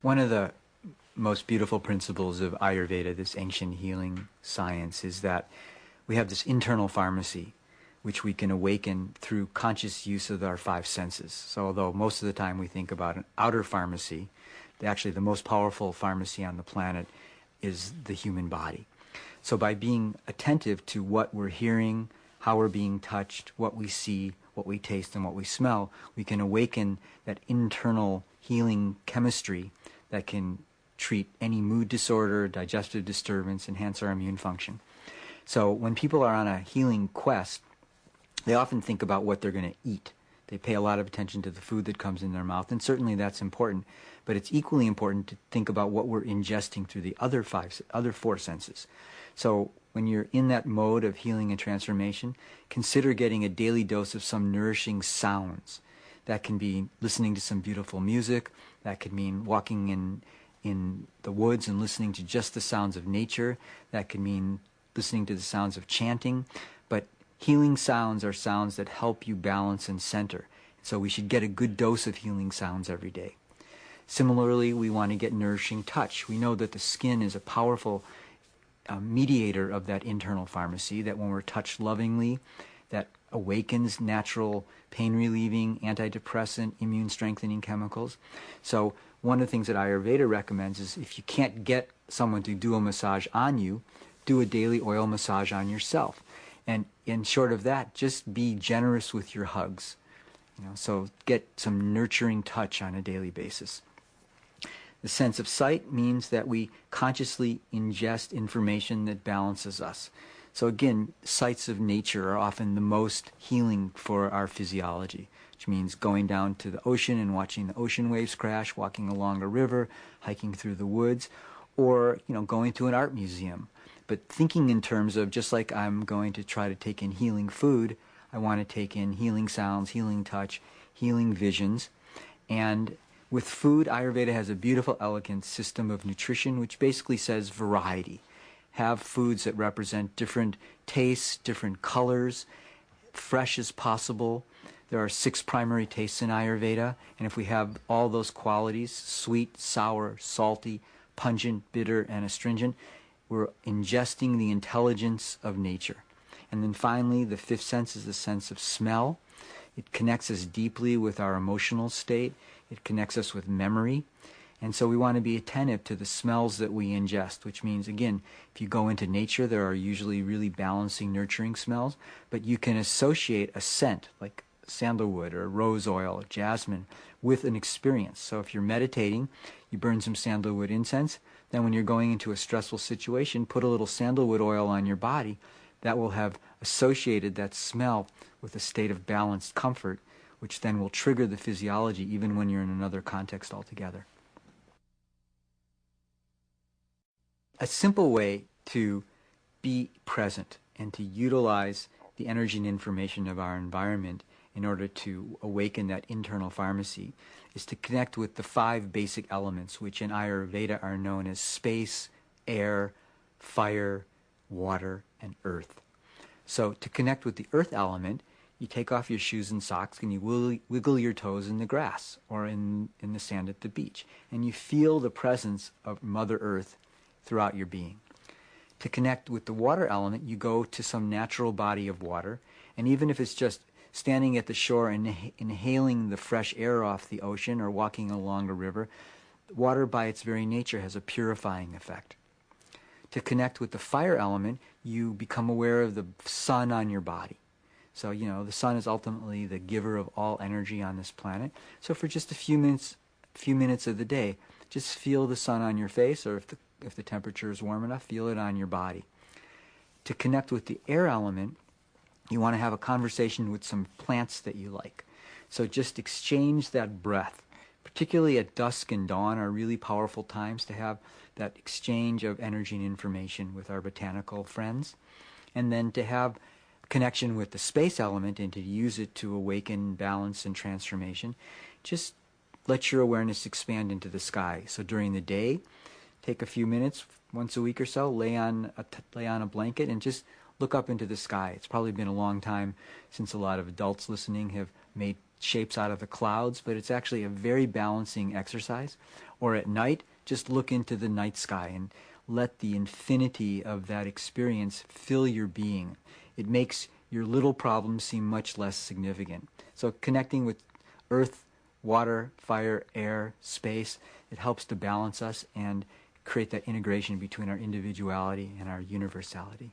One of the most beautiful principles of Ayurveda, this ancient healing science, is that we have this internal pharmacy which we can awaken through conscious use of our five senses. So although most of the time we think about an outer pharmacy, actually the most powerful pharmacy on the planet is the human body. So by being attentive to what we're hearing, how we're being touched, what we see, what we taste, and what we smell, we can awaken that internal healing chemistry that can treat any mood disorder, digestive disturbance, enhance our immune function. So when people are on a healing quest, they often think about what they're going to eat. They pay a lot of attention to the food that comes in their mouth, and certainly that's important. But it's equally important to think about what we're ingesting through the other four senses. So when you're in that mode of healing and transformation, consider getting a daily dose of some nourishing sounds. That can be listening to some beautiful music. That could mean walking in the woods and listening to just the sounds of nature. That could mean listening to the sounds of chanting. But healing sounds are sounds that help you balance and center. So we should get a good dose of healing sounds every day. Similarly, we want to get nourishing touch. We know that the skin is a powerful mediator of that internal pharmacy, that when we're touched lovingly, that awakens natural pain-relieving, antidepressant, immune-strengthening chemicals. So one of the things that Ayurveda recommends is if you can't get someone to do a massage on you, do a daily oil massage on yourself. And in short of that, just be generous with your hugs. So get some nurturing touch on a daily basis. The sense of sight means that we consciously ingest information that balances us. So again, sights of nature are often the most healing for our physiology, which means going down to the ocean and watching the ocean waves crash, walking along a river, hiking through the woods, or going to an art museum. But thinking in terms of, just like I'm going to try to take in healing food, I want to take in healing sounds, healing touch, healing visions. And with food, Ayurveda has a beautiful, elegant system of nutrition, which basically says variety. Have foods that represent different tastes, different colors, fresh as possible. There are 6 primary tastes in Ayurveda, and if we have all those qualities, sweet, sour, salty, pungent, bitter, and astringent, we're ingesting the intelligence of nature. And then finally, the 5th sense is the sense of smell. It connects us deeply with our emotional state. It connects us with memory. And so we want to be attentive to the smells that we ingest, which means, again, if you go into nature, there are usually really balancing, nurturing smells, but you can associate a scent like sandalwood or rose oil or jasmine with an experience. So if you're meditating, you burn some sandalwood incense. Then when you're going into a stressful situation, put a little sandalwood oil on your body. That will have associated that smell with a state of balanced comfort, which then will trigger the physiology even when you're in another context altogether. A simple way to be present and to utilize the energy and information of our environment in order to awaken that internal pharmacy is to connect with the 5 basic elements, which in Ayurveda are known as space, air, fire, water, and earth. So to connect with the earth element, you take off your shoes and socks and you wiggle your toes in the grass or in the sand at the beach, and you feel the presence of Mother Earth throughout your being. To connect with the water element, you go to some natural body of water, and even if it's just standing at the shore and inhaling the fresh air off the ocean or walking along a river, water by its very nature has a purifying effect. To connect with the fire element, you become aware of the sun on your body. So, the sun is ultimately the giver of all energy on this planet. So for just a few minutes of the day, just feel the sun on your face, or if the temperature is warm enough, feel it on your body. To connect with the air element, you want to have a conversation with some plants that you like. So just exchange that breath. Particularly at dusk and dawn are really powerful times to have that exchange of energy and information with our botanical friends. And then to have connection with the space element and to use it to awaken balance and transformation, just let your awareness expand into the sky. So during the day, take a few minutes once a week or so, lay on a blanket and just look up into the sky. It's probably been a long time since a lot of adults listening have made shapes out of the clouds, but it's actually a very balancing exercise. Or at night, just look into the night sky and let the infinity of that experience fill your being. It makes your little problems seem much less significant. So connecting with earth, water, fire, air, space, it helps to balance us and create that integration between our individuality and our universality.